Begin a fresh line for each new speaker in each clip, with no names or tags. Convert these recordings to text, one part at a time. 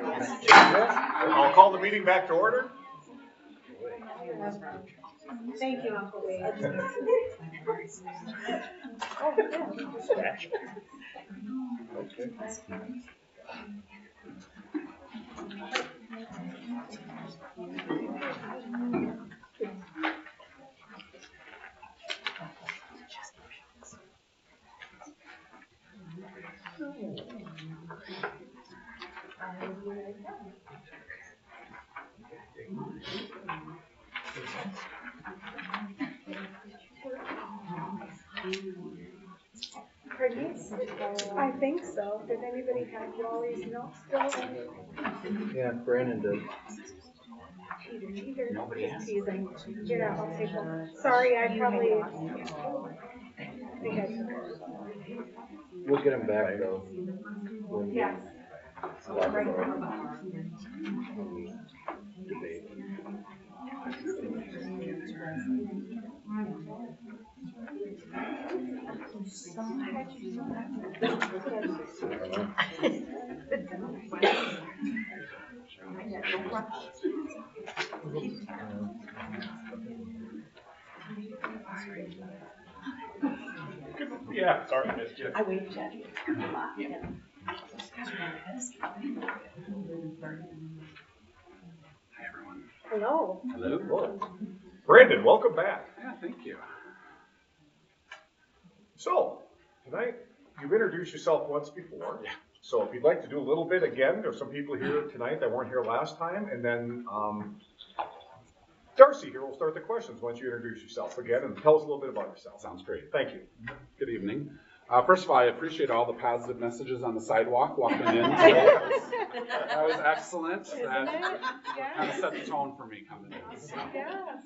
I'll call the meeting back to order.
Thank you, Uncle Wade.
Okay.
Pardon me? I think so. Did anybody have Wally's notes still?
Yeah, Brandon did.
Cheater.
Nobody has.
Teasing. Yeah, I'll take them. Sorry, I probably think I took it.
We'll get him back though.
Yeah.
Talk about debate.
Yeah, sorry, I missed you.
I waved at you. Hi, everyone.
Hello.
Hello.
Brandon, welcome back.
Yeah, thank you.
So, tonight, you've introduced yourself once before.
Yeah.
So if you'd like to do a little bit again, there's some people here tonight that weren't here last time, and then Darcy here will start the questions once you introduce yourself again and tell us a little bit about yourself.
Sounds great.
Thank you.
Good evening. First of all, I appreciate all the positive messages on the sidewalk walking in today. That was excellent. That kind of set the tone for me coming in. So.
Yeah.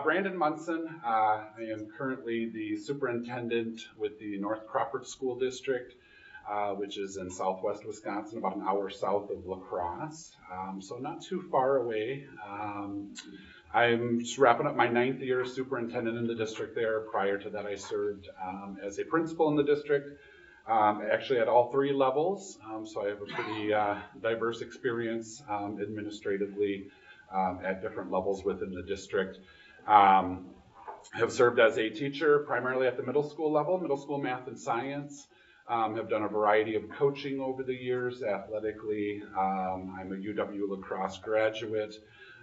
Brandon Munson. I am currently the superintendent with the North Crawford School District, which is in southwest Wisconsin, about an hour south of La Crosse, so not too far away. I'm just wrapping up my 9th year as superintendent in the district there. Prior to that, I served as a principal in the district, actually at all 3 levels, so I have a pretty diverse experience administratively at different levels within the district. Have served as a teacher primarily at the middle school level, middle school math and science. Have done a variety of coaching over the years athletically. I'm a UW La Crosse graduate,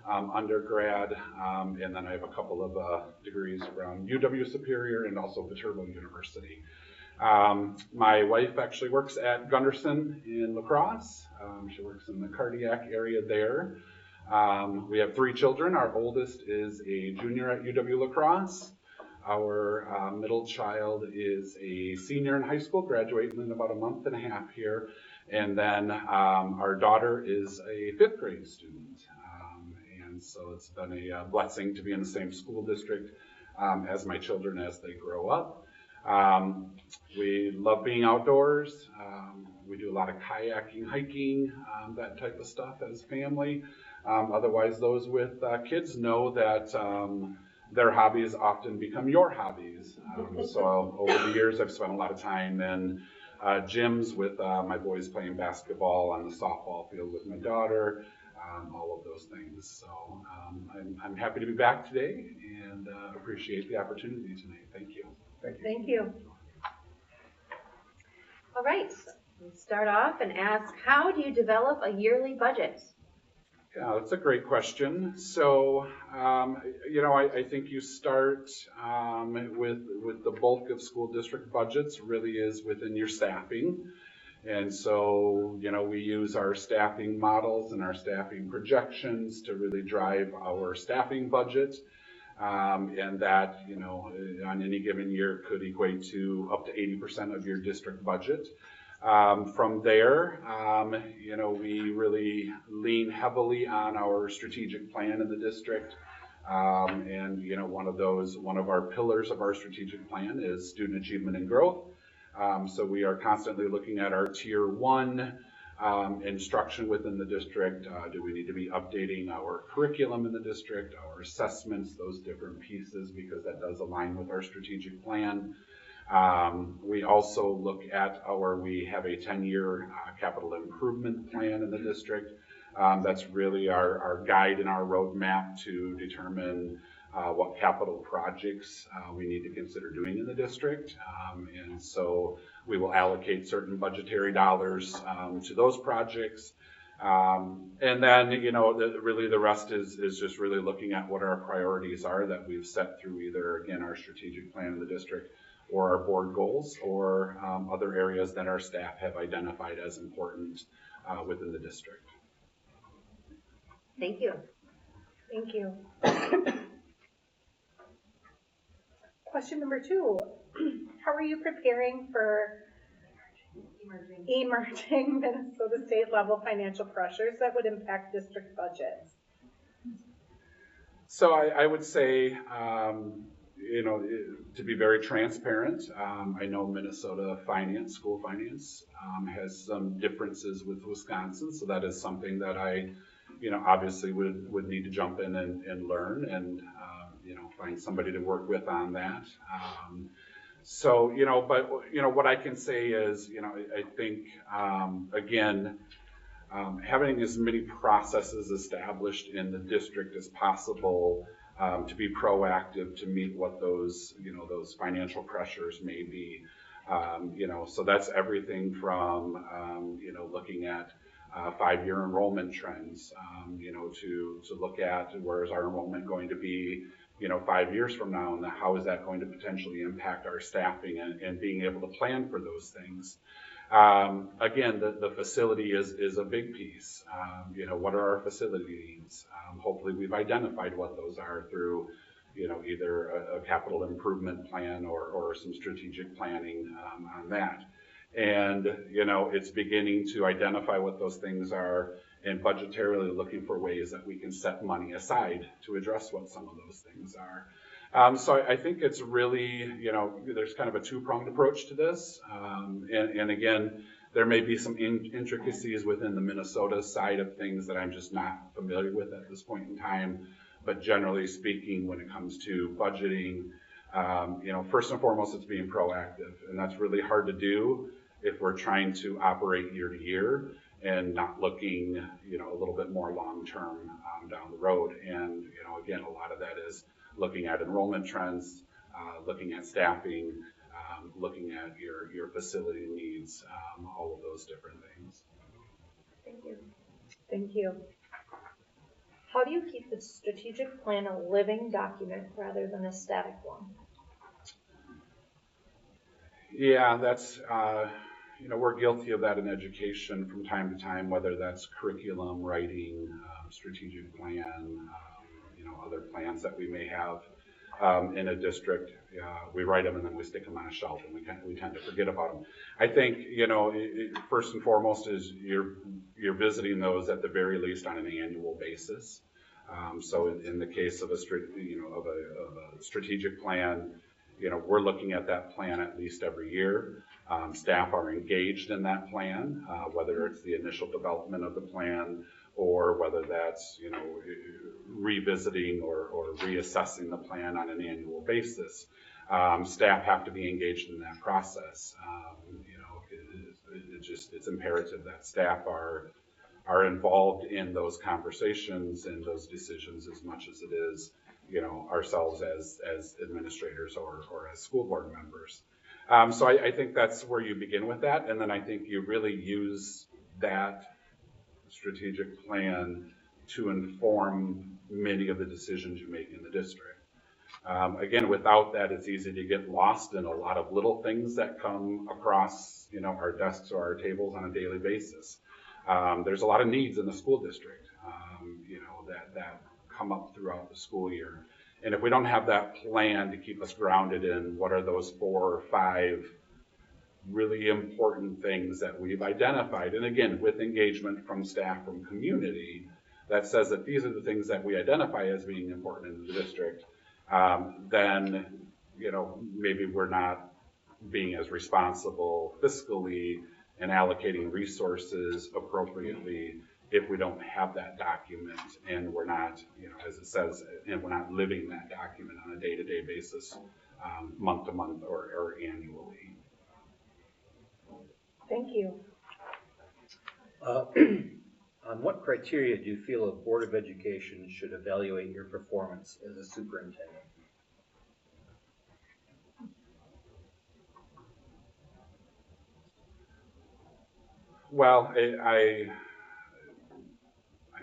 undergrad, and then I have a couple of degrees from UW Superior and also Viterbo University. My wife actually works at Gunderson in La Crosse. She works in the cardiac area there. We have 3 children. Our oldest is a junior at UW La Crosse. Our middle child is a senior in high school, graduating in about a month and a half here. And then our daughter is a 5th grade student. And so it's been a blessing to be in the same school district as my children as they grow up. We love being outdoors. We do a lot of kayaking, hiking, that type of stuff as family. Otherwise, those with kids know that their hobbies often become your hobbies. So over the years, I've spent a lot of time in gyms with my boys playing basketball, on the softball field with my daughter, all of those things. So I'm happy to be back today and appreciate the opportunity tonight. Thank you.
Thank you.
Thank you. All right, let's start off and ask, how do you develop a yearly budget?
Yeah, that's a great question. So, I think you start with the bulk of school district budgets really is within your staffing. And so, we use our staffing models and our staffing projections to really drive our staffing budget. And that, on any given year could equate to up to 80% of your district budget. From there, we really lean heavily on our strategic plan in the district. And one of our pillars of our strategic plan is student achievement and growth. So we are constantly looking at our tier 1 instruction within the district. Do we need to be updating our curriculum in the district, our assessments, those different pieces, because that does align with our strategic plan. We also look at we have a 10-year capital improvement plan in the district. That's really our guide and our roadmap to determine what capital projects we need to consider doing in the district. And so we will allocate certain budgetary dollars to those projects. And then, really the rest is just really looking at what our priorities are that we've set through either, again, our strategic plan in the district or our board goals or other areas that our staff have identified as important within the district.
Thank you.
Thank you. Question number 2. How are you preparing for emerging Minnesota state level financial pressures that would impact district budgets?
So I would say, to be very transparent, I know Minnesota finance, school finance, has some differences with Wisconsin. So that is something that I, obviously would need to jump in and learn and, find somebody to work with on that. But what I can say is, I think, again, having as many processes established in the district as possible to be proactive to meet what those financial pressures may be. So that's everything from, looking at 5-year enrollment trends, to look at where is our enrollment going to be, 5 years from now, and how is that going to potentially impact our staffing and being able to plan for those things. Again, the facility is a big piece. What are our facility needs? Hopefully we've identified what those are through, either a capital improvement plan or some strategic planning on that. And, it's beginning to identify what those things are and budgetarily looking for ways that we can set money aside to address what some of those things are. So I think it's really, there's kind of a 2-pronged approach to this. And again, there may be some intricacies within the Minnesota side of things that I'm just not familiar with at this point in time. But generally speaking, when it comes to budgeting, first and foremost, it's being proactive. And that's really hard to do if we're trying to operate year to year and not looking, a little bit more long-term down the road. And, again, a lot of that is looking at enrollment trends, looking at staffing, looking at your facility needs, all of those different things.
Thank you. Thank you.
How do you keep the strategic plan a living document rather than a static one?
Yeah, that's, we're guilty of that in education from time to time, whether that's curriculum, writing, strategic plan, other plans that we may have in a district. We write them and then we stick them on a shelf and we tend to forget about them. I think, first and foremost is you're visiting those at the very least on an annual basis. So in the case of a strategic plan, we're looking at that plan at least every year. Staff are engaged in that plan, whether it's the initial development of the plan or whether that's, revisiting or reassessing the plan on an annual basis. Staff have to be engaged in that process. It's imperative that staff are involved in those conversations and those decisions as much as it is, ourselves as administrators or as school board members. So I think that's where you begin with that. And then I think you really use that strategic plan to inform many of the decisions you make in the district. Again, without that, it's easy to get lost in a lot of little things that come across, our desks or our tables on a daily basis. There's a lot of needs in the school district, that come up throughout the school year. And if we don't have that plan to keep us grounded in what are those 4 or 5 really important things that we've identified, and again, with engagement from staff, from community, that says that these are the things that we identify as being important in the district, then, maybe we're not being as responsible fiscally and allocating resources appropriately if we don't have that document and we're not, as it says, and we're not living that document on a day-to-day basis month to month or annually.
Thank you.
On what criteria do you feel a Board of Education should evaluate your performance as a superintendent?
Well, I'm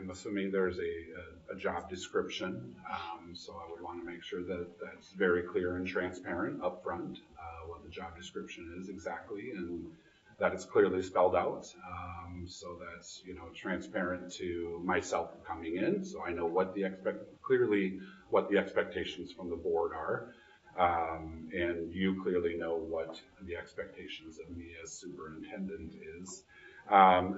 assuming there's a job description, so I would want to make sure that that's very clear and transparent up front, what the job description is exactly, and that it's clearly spelled out, so that's, you know, transparent to myself coming in, so I know what clearly what the expectations from the board are, and you clearly know what the expectations of me as superintendent is.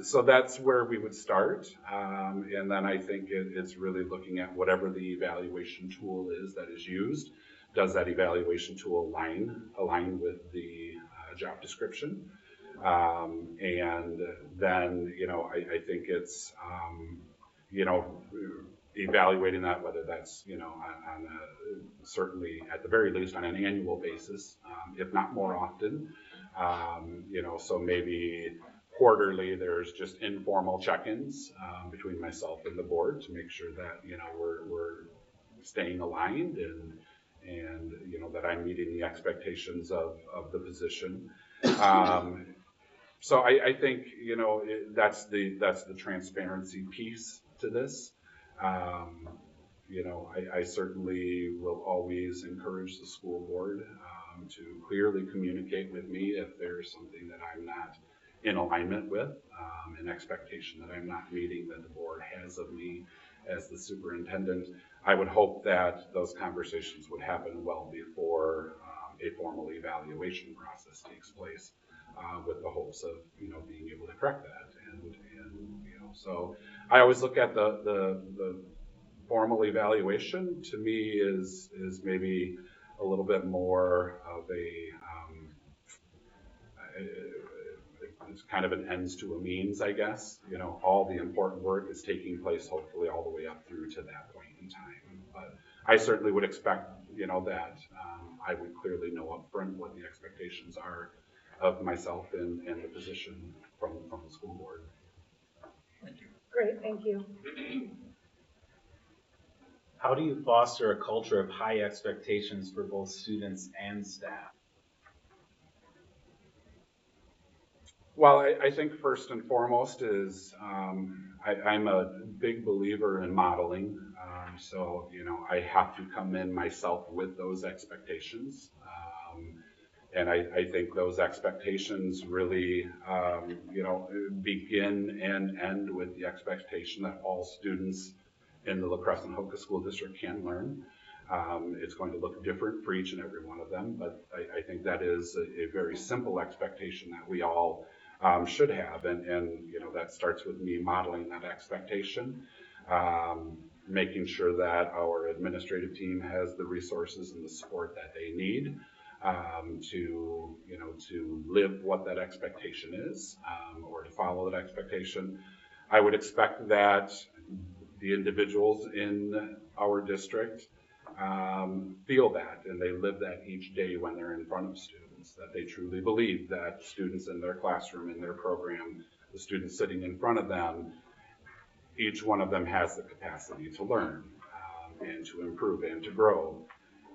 So that's where we would start, and then I think it's really looking at whatever the evaluation tool is that is used. Does that evaluation tool align with the job description? And then, you know, I think it's, you know, evaluating that, whether that's, you know, on certainly at the very least on an annual basis, if not more often, you know, so maybe quarterly there's just informal check-ins between myself and the board to make sure that, you know, we're staying aligned and you know, that I'm meeting the expectations of the position. So I think, you know, that's the transparency piece to this. You know, I certainly will always encourage the school board to clearly communicate with me if there's something that I'm not in alignment with, an expectation that I'm not meeting that the board has of me as the superintendent. I would hope that those conversations would happen well before a formal evaluation process takes place, with the hopes of, you know, being able to correct that. And you know, so I always look at the formal evaluation. To me is maybe a little bit more of it's kind of an ends to a means, I guess. You know, all the important work is taking place hopefully all the way up through to that point in time. But I certainly would expect, you know, that I would clearly know up front what the expectations are of myself and the position from the school board.
Great, thank you.
How do you foster a culture of high expectations for both students and staff?
Well, I think first and foremost is I'm a big believer in modeling. So, you know, I have to come in myself with those expectations. And I think those expectations really, you know, begin and end with the expectation that all students in the La Crescent Hoka School District can learn. It's going to look different for each and every one of them, but I think that is a very simple expectation that we all should have, and you know, that starts with me modeling that expectation, making sure that our administrative team has the resources and the support that they need to, you know, to live what that expectation is, or to follow that expectation. I would expect that the individuals in our district feel that, and they live that each day when they're in front of students, that they truly believe that students in their classroom, in their program, the students sitting in front of them, each one of them has the capacity to learn and to improve and to grow.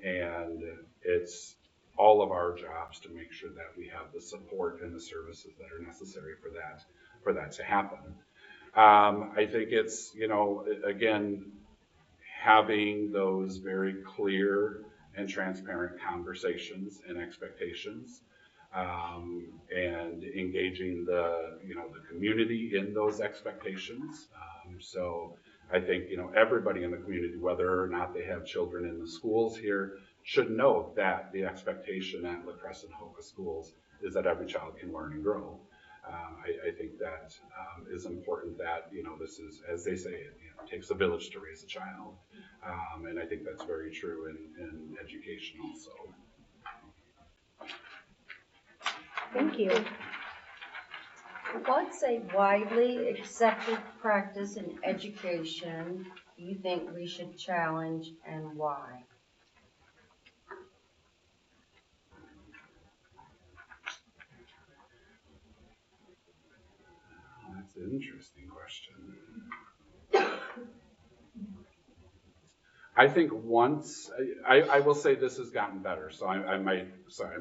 And it's all of our jobs to make sure that we have the support and the services that are necessary for that to happen. I think it's, you know, again, having those very clear and transparent conversations and expectations, and engaging the, you know, the community in those expectations. So I think, you know, everybody in the community, whether or not they have children in the schools here, should know that the expectation at La Crescent Hoka Schools is that every child can learn and grow. I think that is important, that, you know, this is, as they say, it, you know, it takes a village to raise a child. And I think that's very true in education also.
Thank you.
What's a widely accepted practice in education you think we should challenge, and why?
an interesting question. I think once, I will say this has gotten better, so I'm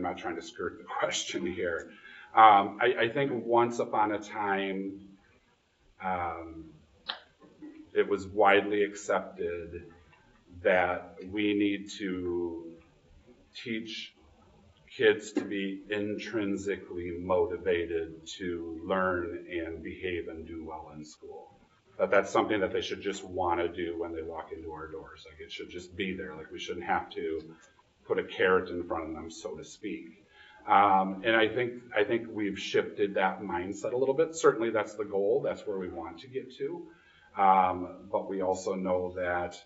not trying to skirt the question here. I think once upon a time, it was widely accepted that we need to teach kids to be intrinsically motivated to learn and behave and do well in school. That's something that they should just want to do when they walk into our doors. Like, it should just be there. Like, we shouldn't have to put a carrot in front of them, so to speak. And I think we've shifted that mindset a little bit. Certainly that's the goal. That's where we want to get to. But we also know that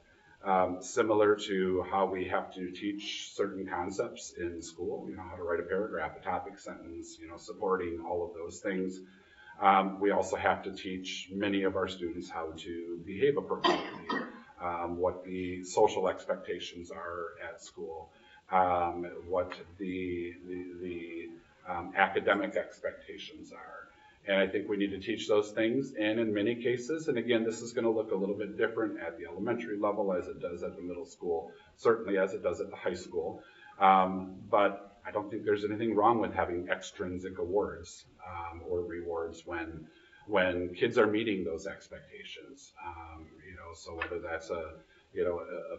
similar to how we have to teach certain concepts in school, how to write a paragraph, a topic sentence, supporting all of those things. We also have to teach many of our students how to behave appropriately, what the social expectations are at school, what the academic expectations are. And I think we need to teach those things, and in many cases, and again, this is going to look a little bit different at the elementary level as it does at the middle school, certainly as it does at the high school. But I don't think there's anything wrong with having extrinsic awards or rewards when kids are meeting those expectations. So whether that's a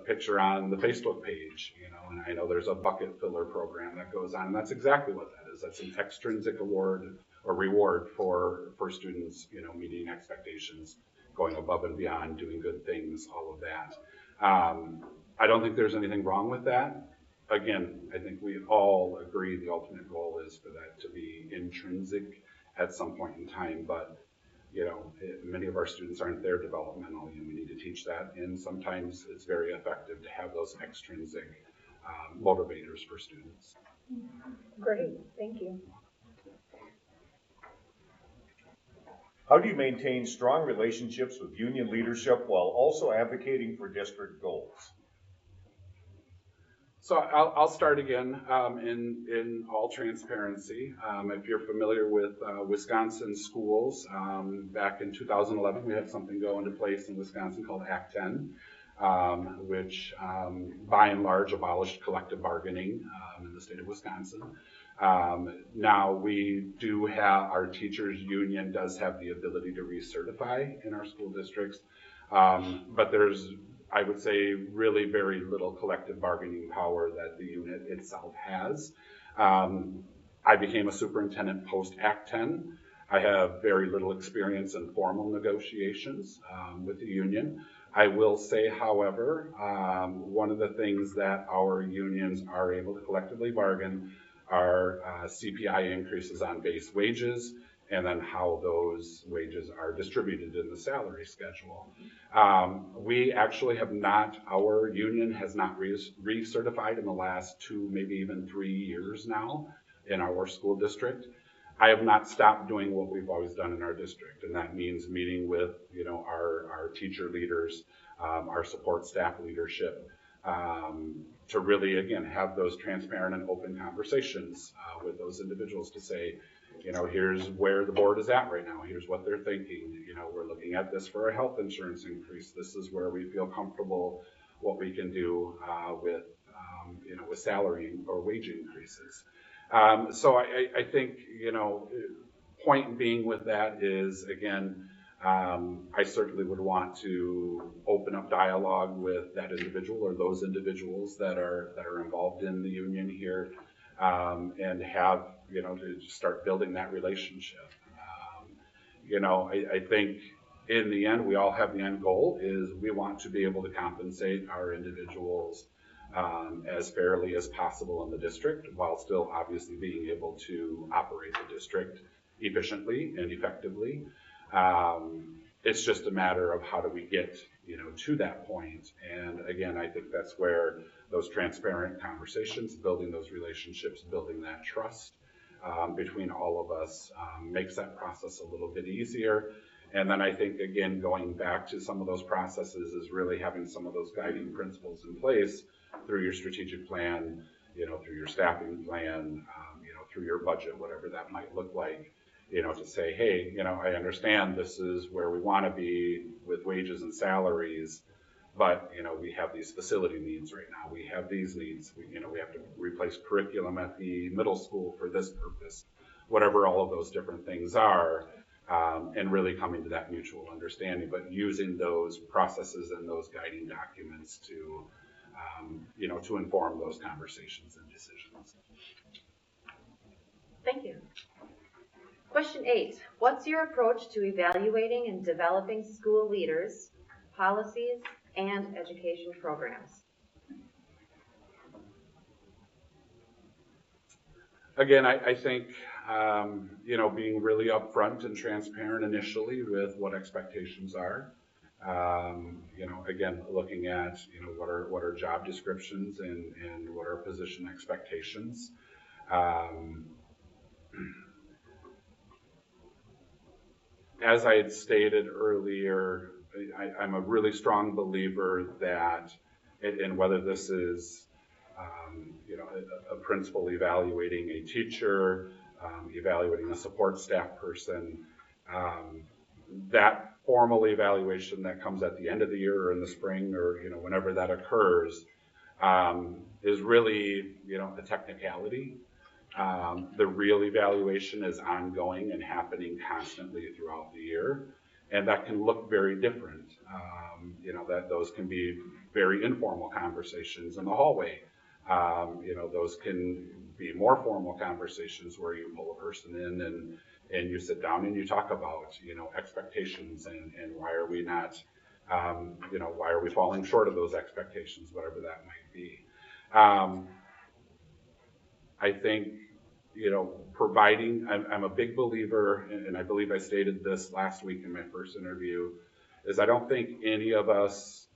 picture on the Facebook page, and I know there's a bucket filler program that goes on, and that's exactly what that is. That's an extrinsic award or reward for students, meeting expectations, going above and beyond, doing good things, all of that. I don't think there's anything wrong with that. Again, I think we all agree the ultimate goal is for that to be intrinsic at some point in time, but many of our students aren't there developmentally, and we need to teach that, and sometimes it's very effective to have those extrinsic motivators for students.
Great, thank you.
How do you maintain strong relationships with union leadership while also advocating for district goals?
So I'll start again in all transparency. If you're familiar with Wisconsin schools, back in 2011, we had something go into place in Wisconsin called Act 10, which by and large abolished collective bargaining in the state of Wisconsin. Now we do have, our teachers union does have the ability to recertify in our school districts, but there's, I would say, really very little collective bargaining power that the unit itself has. I became a superintendent post Act 10. I have very little experience in formal negotiations with the union. I will say, however, one of the things that our unions are able to collectively bargain are CPI increases on base wages, and then how those wages are distributed in the salary schedule. We actually have not, our union has not recertified in the last 2, maybe even 3 years now in our school district. I have not stopped doing what we've always done in our district, and that means meeting with our teacher leaders, our support staff leadership, to really, again, have those transparent and open conversations with those individuals to say, here's where the board is at right now. Here's what they're thinking. We're looking at this for a health insurance increase. This is where we feel comfortable what we can do with salary or wage increases. So I think, point being with that is, again, I certainly would want to open up dialogue with that individual or those individuals that are involved in the union here, and have, to start building that relationship. I think in the end, we all have the end goal is we want to be able to compensate our individuals as fairly as possible in the district, while still obviously being able to operate the district efficiently and effectively. It's just a matter of how do we get, to that point. And again, I think that's where those transparent conversations, building those relationships, building that trust between all of us makes that process a little bit easier. And then I think, again, going back to some of those processes is really having some of those guiding principles in place through your strategic plan, through your staffing plan, through your budget, whatever that might look like, to say, hey, I understand this is where we want to be with wages and salaries, but, we have these facility needs right now. We have these needs. We have to replace curriculum at the middle school for this purpose, whatever all of those different things are, and really coming to that mutual understanding, but using those processes and those guiding documents to, to inform those conversations and decisions.
Thank you. Question 8. What's your approach to evaluating and developing school leaders, policies, and education programs?
Again, I think, being really upfront and transparent initially with what expectations are. Again, looking at, what are job descriptions and what are position expectations. As I had stated earlier, I'm a really strong believer that, and whether this is, a principal evaluating a teacher, evaluating a support staff person, that formal evaluation that comes at the end of the year or in the spring or, whenever that occurs, is really, a technicality. The real evaluation is ongoing and happening constantly throughout the year, and that can look very different. That those can be very informal conversations in the hallway. Those can be more formal conversations where you pull a person in and you sit down and you talk about, expectations and why are we not, why are we falling short of those expectations, whatever that might be. I think, providing, I'm a big believer, and I believe I stated this last week in my first interview, is I don't think any of us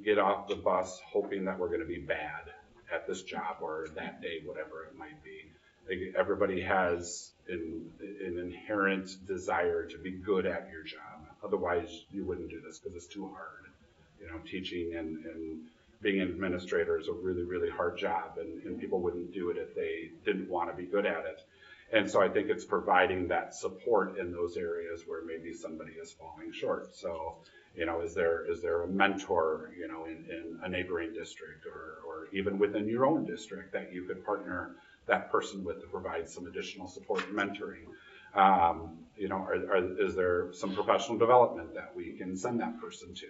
get off the bus hoping that we're going to be bad at this job or that day, whatever it might be. Like, everybody has an inherent desire to be good at your job. Otherwise, you wouldn't do this because it's too hard. Teaching and being an administrator is a really, really hard job, and people wouldn't do it if they didn't want to be good at it. And so I think it's providing that support in those areas where maybe somebody is falling short. So, is there a mentor, in a neighboring district or even within your own district that you could partner that person with to provide some additional support and mentoring? Is there some professional development that we can send that person to,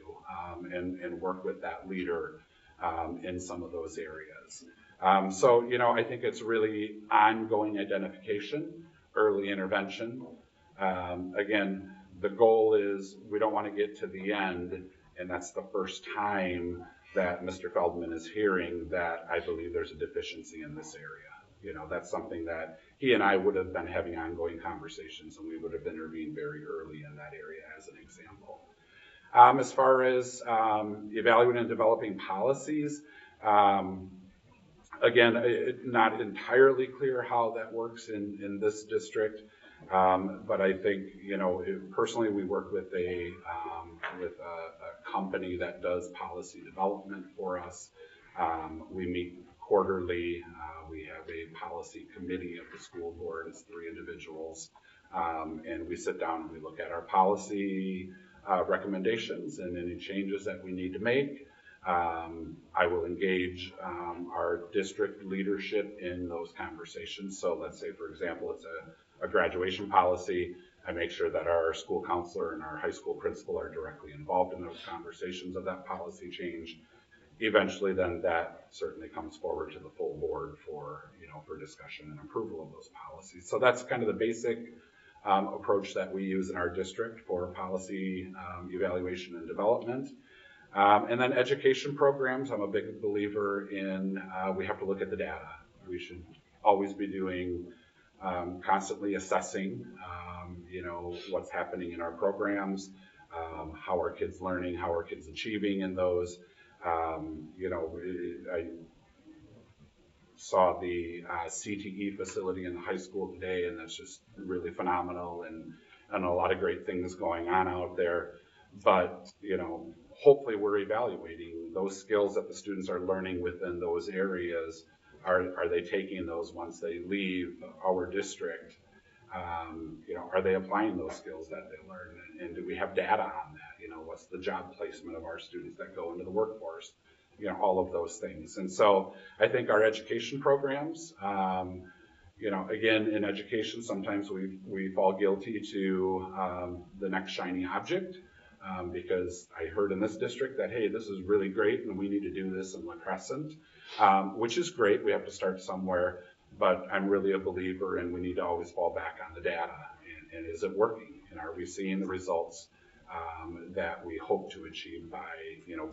and work with that leader in some of those areas? So, I think it's really ongoing identification, early intervention. Again, the goal is we don't want to get to the end, and that's the first time that Mr. Feldman is hearing that I believe there's a deficiency in this area. That's something that he and I would have been having ongoing conversations, and we would have intervened very early in that area as an example. As far as evaluating and developing policies, again, not entirely clear how that works in this district, but I think, personally we work with a company that does policy development for us. We meet quarterly. We have a policy committee of the school board. It's 3 individuals, and we sit down and we look at our policy recommendations and any changes that we need to make. I will engage our district leadership in those conversations. So let's say, for example, it's a graduation policy. I make sure that our school counselor and our high school principal are directly involved in those conversations of that policy change. Eventually, then that certainly comes forward to the full board for discussion and approval of those policies. So that's kind of the basic approach that we use in our district for policy evaluation and development. And then education programs, I'm a big believer in, we have to look at the data. We should always be doing, constantly assessing, what's happening in our programs, how are kids learning, how are kids achieving in those. I saw the CTE facility in the high school today, and that's just really phenomenal, and a lot of great things going on out there. But, hopefully we're evaluating those skills that the students are learning within those areas. Are they taking those once they leave our district? Are they applying those skills that they learn? And do we have data on that? What's the job placement of our students that go into the workforce? All of those things. And so I think our education programs, again, in education, sometimes we fall guilty to the next shiny object. Because I heard in this district that, hey, this is really great and we need to do this in La Crescent, which is great. We have to start somewhere, but I'm really a believer in we need to always fall back on the data. And is it working? And are we seeing the results that we hope to achieve by,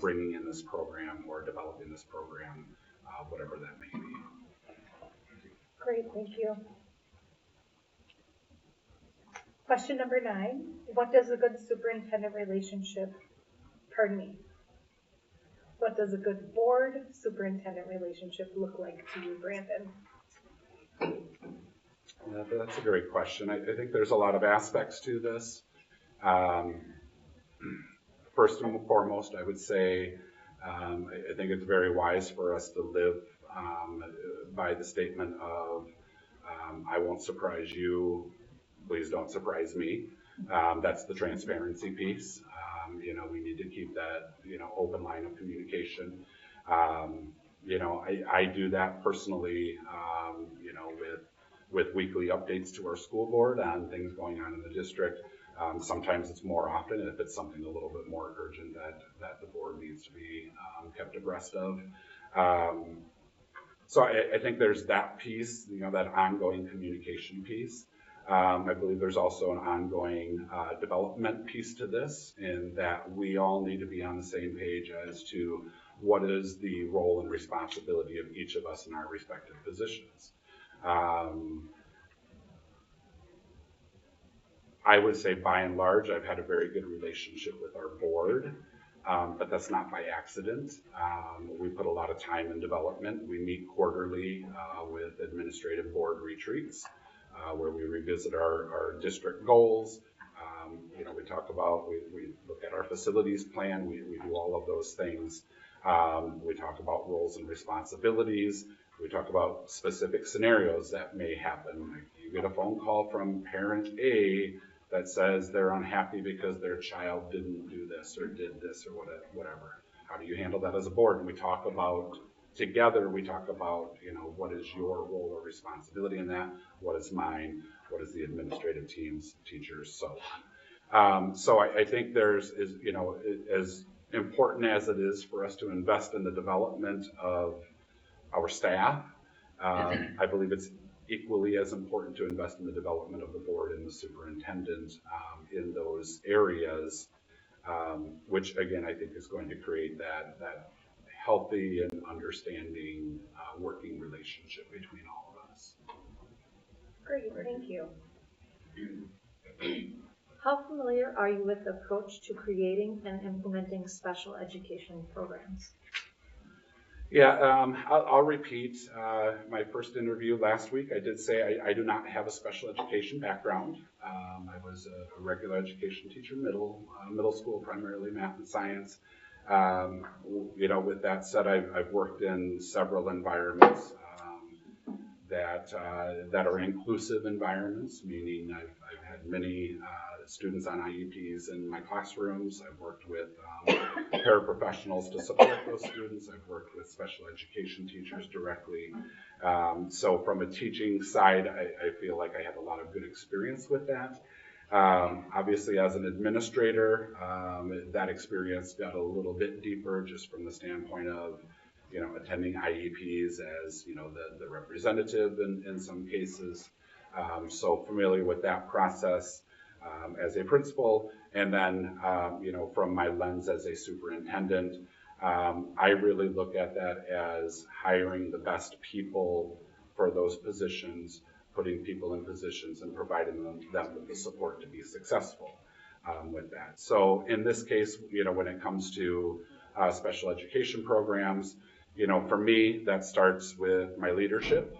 bringing in this program or developing this program, whatever that may be.
Great, thank you. Question number 9, what does a good superintendent relationship, what does a good board superintendent relationship look like to you, Brandon?
Yeah, that's a great question. I think there's a lot of aspects to this. First and foremost, I would say I think it's very wise for us to live by the statement of I won't surprise you, please don't surprise me. That's the transparency piece. We need to keep that open line of communication. I do that personally with weekly updates to our school board on things going on in the district. Sometimes it's more often if it's something a little bit more urgent that the board needs to be kept abreast of. So I think there's that piece, that ongoing communication piece. I believe there's also an ongoing development piece to this, in that we all need to be on the same page as to what is the role and responsibility of each of us in our respective positions. I would say by and large, I've had a very good relationship with our board, but that's not by accident. We put a lot of time in development. We meet quarterly with administrative board retreats where we revisit our district goals. We talk about, we look at our facilities plan. We do all of those things. We talk about roles and responsibilities. We talk about specific scenarios that may happen. Like you get a phone call from parent A that says they're unhappy because their child didn't do this or did this or whatever. How do you handle that as a board? And we talk about, together, what is your role or responsibility in that? What is mine? What is the administrative team's, teachers, so on. So I think there's, as important as it is for us to invest in the development of our staff, I believe it's equally as important to invest in the development of the board and the superintendent in those areas, which again I think is going to create that healthy and understanding working relationship between all of us.
Great, thank you.
How familiar are you with the approach to creating and implementing special education programs?
Yeah, I'll repeat my first interview last week. I did say I do not have a special education background. I was a regular education teacher, middle school, primarily math and science. With that said, I've worked in several environments that are inclusive environments, meaning I've had many students on IEPs in my classrooms. I've worked with paraprofessionals to support those students. I've worked with special education teachers directly. So from a teaching side, I feel like I had a lot of good experience with that. Obviously, as an administrator, that experience got a little bit deeper just from the standpoint of, attending IEPs as, the representative in some cases. So familiar with that process as a principal. And then, from my lens as a superintendent, I really look at that as hiring the best people for those positions, putting people in positions and providing them with the support to be successful with that. So in this case, when it comes to special education programs, for me, that starts with my leadership.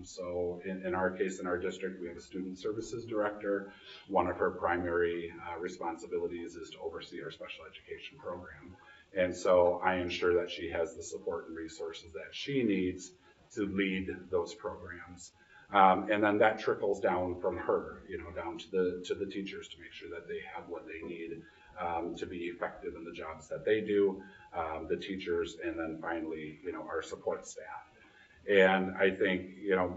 So in our case, in our district, we have a student services director. One of her primary responsibilities is to oversee our special education program. And so I ensure that she has the support and resources that she needs to lead those programs. And then that trickles down from her, down to the teachers to make sure that they have what they need to be effective in the jobs that they do, the teachers, and then finally, our support staff. And I think,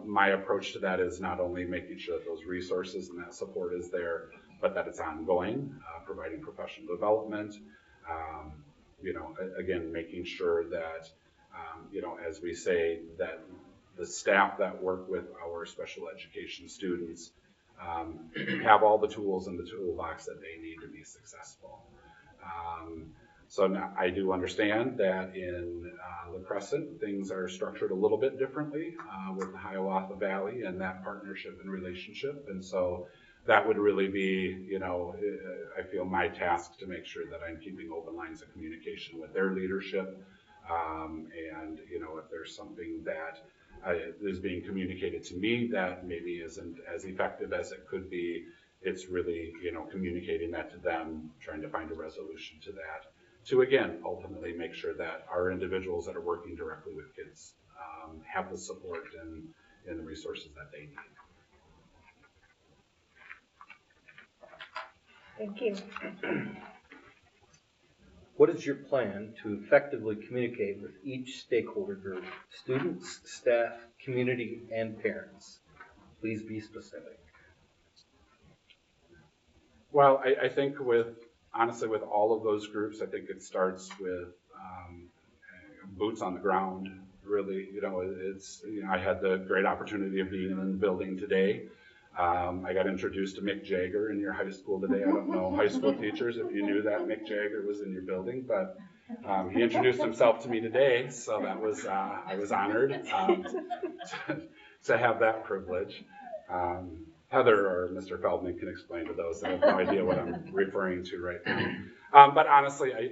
my approach to that is not only making sure that those resources and that support is there, but that it's ongoing, providing professional development, again, making sure that, as we say, that the staff that work with our special education students have all the tools in the toolbox that they need to be successful. So now I do understand that in La Crescent, things are structured a little bit differently with the Hiawatha Valley and that partnership and relationship. And so that would really be, I feel my task to make sure that I'm keeping open lines of communication with their leadership. And, if there's something that is being communicated to me that maybe isn't as effective as it could be, it's really, communicating that to them, trying to find a resolution to that, to again, ultimately make sure that our individuals that are working directly with kids have the support and the resources that they need.
Thank you.
What is your plan to effectively communicate with each stakeholder group, students, staff, community, and parents? Please be specific.
Well, I think honestly, with all of those groups, I think it starts with boots on the ground. Really, I had the great opportunity of being in the building today. I got introduced to Mick Jagger in your high school today. I don't know high school teachers if you knew that Mick Jagger was in your building, but he introduced himself to me today, so that was I was honored to have that privilege. Heather or Mr. Feldman can explain to those that have no idea what I'm referring to right now. But honestly, I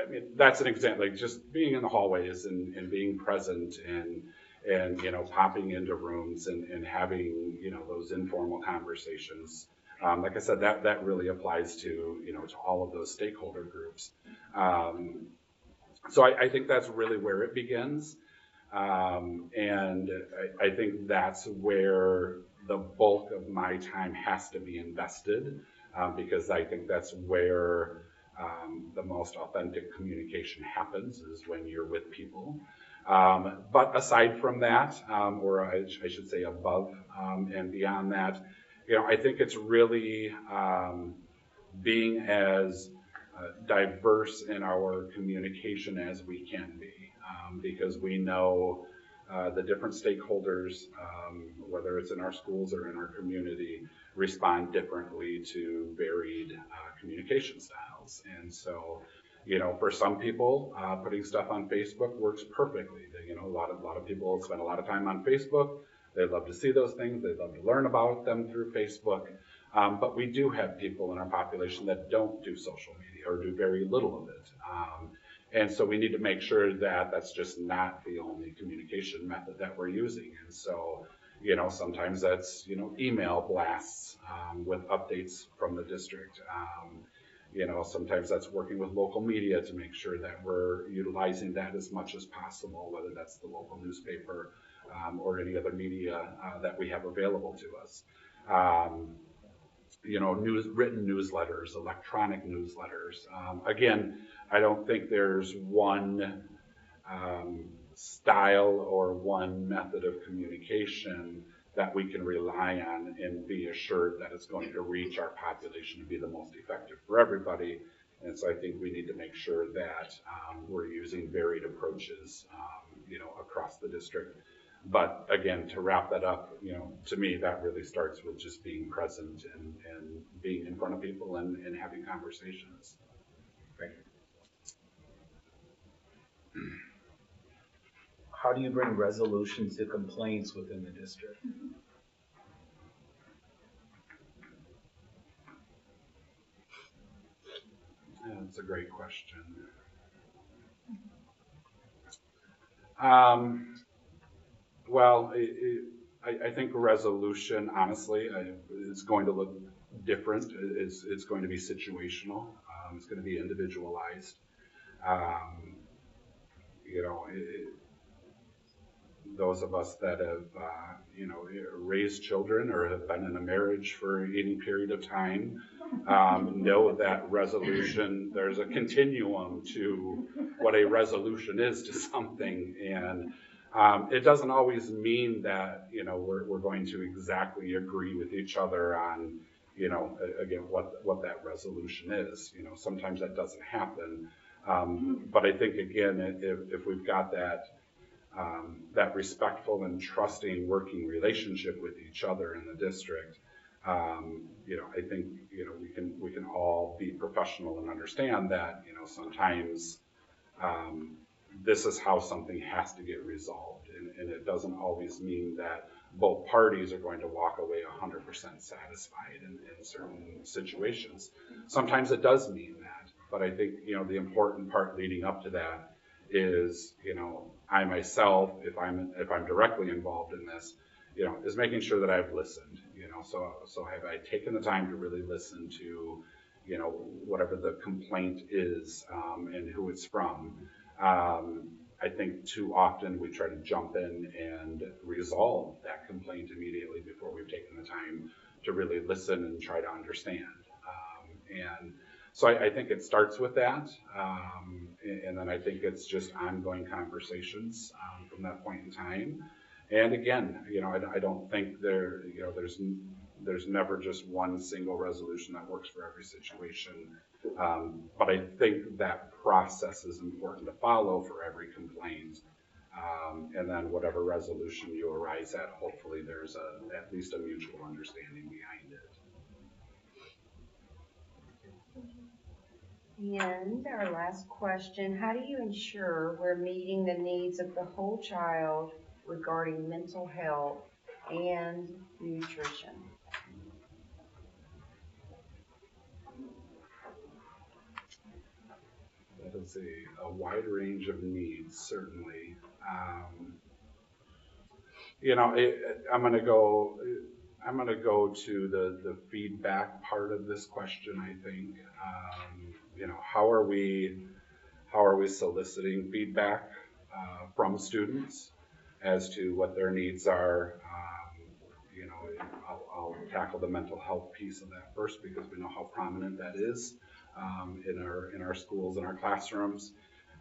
mean, that's an example, like just being in the hallways and being present and popping into rooms and having, those informal conversations. Like I said, that really applies to, to all of those stakeholder groups. So I think that's really where it begins. And I think that's where the bulk of my time has to be invested, because I think that's where the most authentic communication happens, is when you're with people. But aside from that, or I should say above and beyond that, I think it's really being as diverse in our communication as we can be, because we know the different stakeholders, whether it's in our schools or in our community, respond differently to varied communication styles. And so, for some people, putting stuff on Facebook works perfectly. A lot of people spend a lot of time on Facebook. They love to see those things. They love to learn about them through Facebook. But we do have people in our population that don't do social media or do very little of it. And so we need to make sure that that's just not the only communication method that we're using. And so, sometimes that's, email blasts with updates from the district. Sometimes that's working with local media to make sure that we're utilizing that as much as possible, whether that's the local newspaper or any other media that we have available to us. Written newsletters, electronic newsletters. Again, I don't think there's one style or one method of communication that we can rely on and be assured that it's going to reach our population to be the most effective for everybody. And so I think we need to make sure that we're using varied approaches, across the district. But again, to wrap that up, to me, that really starts with just being present and being in front of people and having conversations.
Great.
How do you bring resolution to complaints within the district?
Yeah, that's a great question. Well, I think resolution, honestly, is going to look different. It's going to be situational. It's going to be individualized. those of us that have, raised children or have been in a marriage for any period of time, know that resolution, there's a continuum to what a resolution is to something. And it doesn't always mean that, we're going to exactly agree with each other on, again, what that resolution is. Sometimes that doesn't happen. But I think, again, if we've got that respectful and trusting working relationship with each other in the district, I think, we can all be professional and understand that, sometimes this is how something has to get resolved. And it doesn't always mean that both parties are going to walk away 100% satisfied in certain situations. Sometimes it does mean that, but I think, the important part leading up to that is, I myself, if I'm directly involved in this, is making sure that I've listened, so have I taken the time to really listen to, whatever the complaint is, and who it's from. I think too often we try to jump in and resolve that complaint immediately before we've taken the time to really listen and try to understand. And so I think it starts with that, and then I think it's just ongoing conversations from that point in time. And again, I don't think there's never just one single resolution that works for every situation. But I think that process is important to follow for every complaint. And then whatever resolution you arise at, hopefully there's at least a mutual understanding behind it.
And our last question, how do you ensure we're meeting the needs of the whole child regarding mental health and nutrition?
That is a wide range of needs, certainly. I'm going to go to the feedback part of this question. I think, how are we soliciting feedback from students as to what their needs are? I'll tackle the mental health piece of that first, because we know how prominent that is in our schools and our classrooms.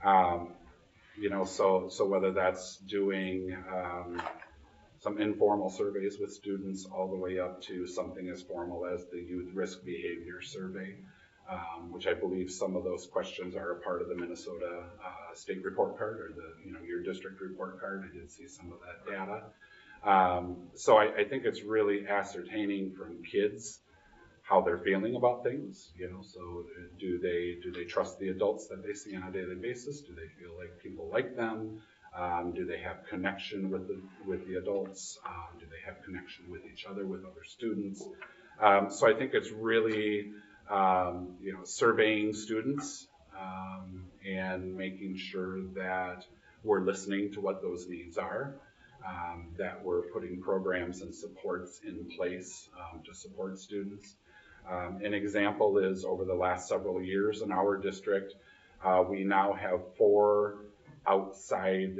So whether that's doing some informal surveys with students all the way up to something as formal as the Youth Risk Behavior Survey, which I believe some of those questions are a part of the Minnesota state report card, or your district report card. I did see some of that data. So I think it's really ascertaining from kids how they're feeling about things. So do they trust the adults that they see on a daily basis? Do they feel like people like them? Do they have connection with the adults? Do they have connection with each other, with other students? So I think it's really surveying students and making sure that we're listening to what those needs are, that we're putting programs and supports in place to support students. An example is, over the last several years in our district, we now have 4 outside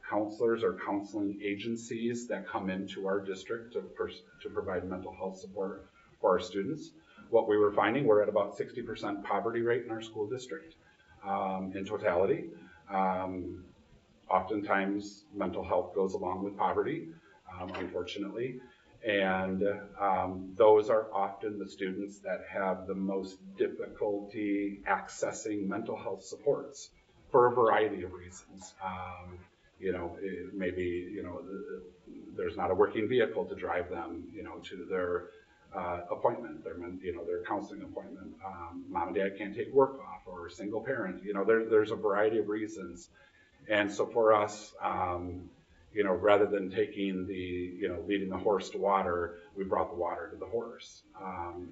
counselors or counseling agencies that come into our district to provide mental health support for our students. What we were finding, we're at about 60% poverty rate in our school district in totality. Oftentimes, mental health goes along with poverty, unfortunately. And those are often the students that have the most difficulty accessing mental health supports for a variety of reasons. Maybe there's not a working vehicle to drive them, to their appointment, their counseling appointment. Mom and dad can't take work off, or single parent. There's a variety of reasons. And so for us, rather than taking leading the horse to water, we brought the water to the horse,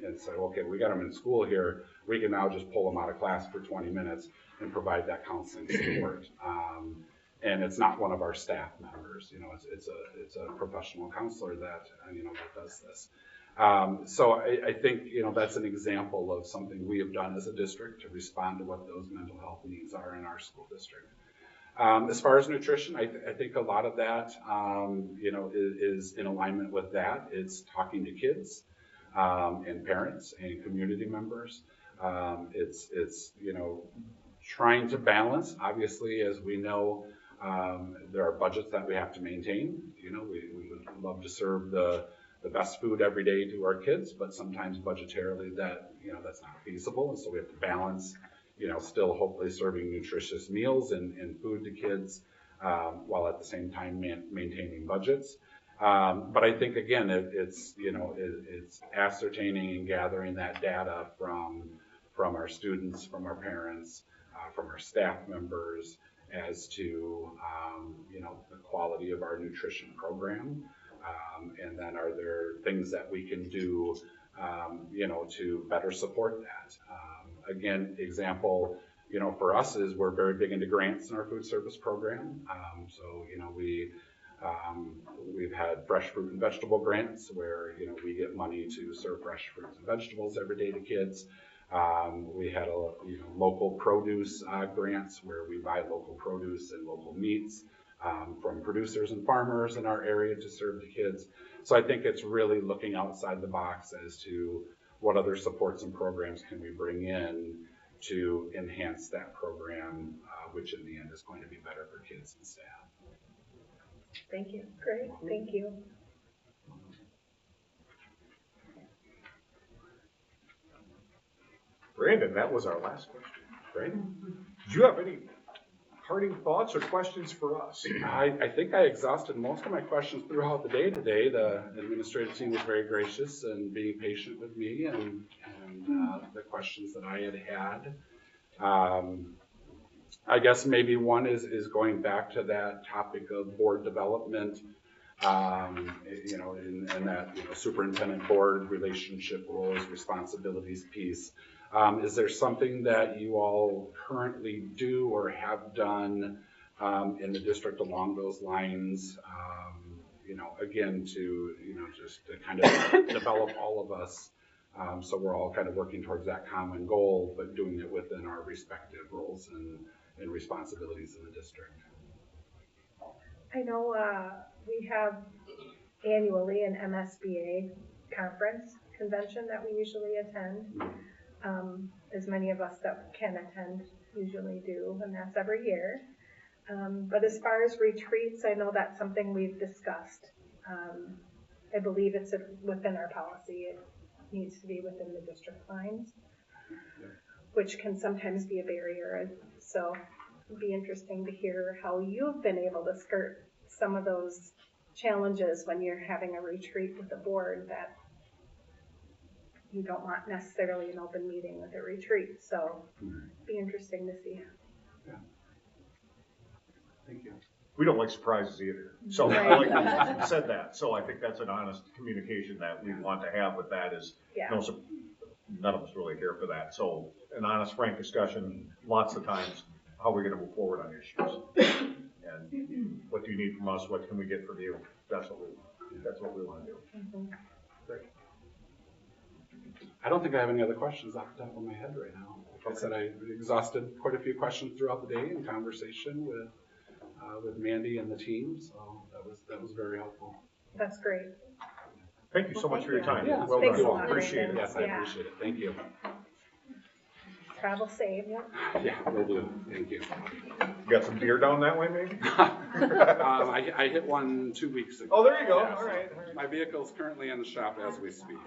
and said, okay, we got them in school here. We can now just pull them out of class for 20 minutes and provide that counseling support. And it's not one of our staff members. It's a professional counselor that does this. So I think that's an example of something we have done as a district to respond to what those mental health needs are in our school district. As far as nutrition, I think a lot of that, is in alignment with that. It's talking to kids, and parents and community members. It's trying to balance. Obviously, as we know, there are budgets that we have to maintain. We would love to serve the best food every day to our kids, but sometimes budgetarily that's not feasible, and so we have to balance. Still hopefully serving nutritious meals and food to kids, while at the same time maintaining budgets. But I think again, it's ascertaining and gathering that data from our students, from our parents, from our staff members, as to the quality of our nutrition program, and then are there things that we can do to better support that. Again, example, for us is we're very big into grants in our food service program. We've had fresh fruit and vegetable grants where, we get money to serve fresh fruits and vegetables every day to kids. We had local produce grants where we buy local produce and local meats from producers and farmers in our area to serve the kids. So I think it's really looking outside the box as to what other supports and programs can we bring in to enhance that program, which in the end is going to be better for kids and staff.
Thank you.
Great, thank you.
Brandon, that was our last question.
Great.
Do you have any parting thoughts or questions for us?
I think I exhausted most of my questions throughout the day today. The administrative team was very gracious and being patient with me and the questions that I had. I guess maybe one is going back to that topic of board development, and that superintendent board relationship roles, responsibilities piece. Is there something that you all currently do or have done in the district along those lines? Again, just to kind of develop all of us, so we're all kind of working towards that common goal, but doing it within our respective roles and responsibilities in the district.
I know we have annually an MSBA convention that we usually attend. As many of us that can attend usually do, and that's every year. But as far as retreats, I know that's something we've discussed. I believe it's within our policy. It needs to be within the district lines, which can sometimes be a barrier. So it'd be interesting to hear how you've been able to skirt some of those challenges when you're having a retreat with the board that you don't want necessarily an open meeting with a retreat. So it'd be interesting to see.
Yeah. Thank you.
We don't like surprises either. So I like that you said that. So I think that's an honest communication that we want to have with that is, none of us really care for that. So an honest, frank discussion, lots of times, how are we going to move forward on issues? And what do you need from us? What can we get from you? That's what we want to do.
Mm-hmm.
Great.
I don't think I have any other questions off the top of my head right now. Like I said, I exhausted quite a few questions throughout the day in conversation with Mandy and the team, so that was very helpful.
That's great.
Thank you so much for your time.
Yeah,
well
thanks
done.
a lot,
Appreciate it.
Yes, I appreciate it. Thank you.
Travel safe.
Yeah, will do. Thank you.
You got some beer down that way, maybe?
I hit one 2 weeks ago.
Oh, there you go.
Yeah,
All
so
right.
My vehicle is currently in the shop as we speak.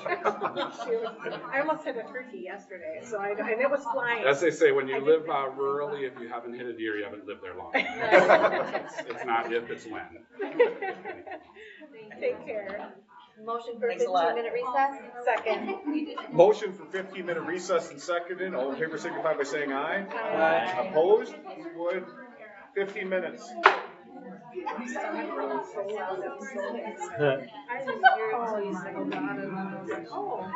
I almost hit a turkey yesterday, and it was flying.
As they say, when you live rurally, if you haven't hit a deer, you haven't lived there long. It's not if, it's when.
Take care.
Motion for 15-minute recess?
Second.
Motion for 15-minute recess and seconded. All in favor signify by saying aye. Aye. Opposed? Would 15 minutes.
Oh.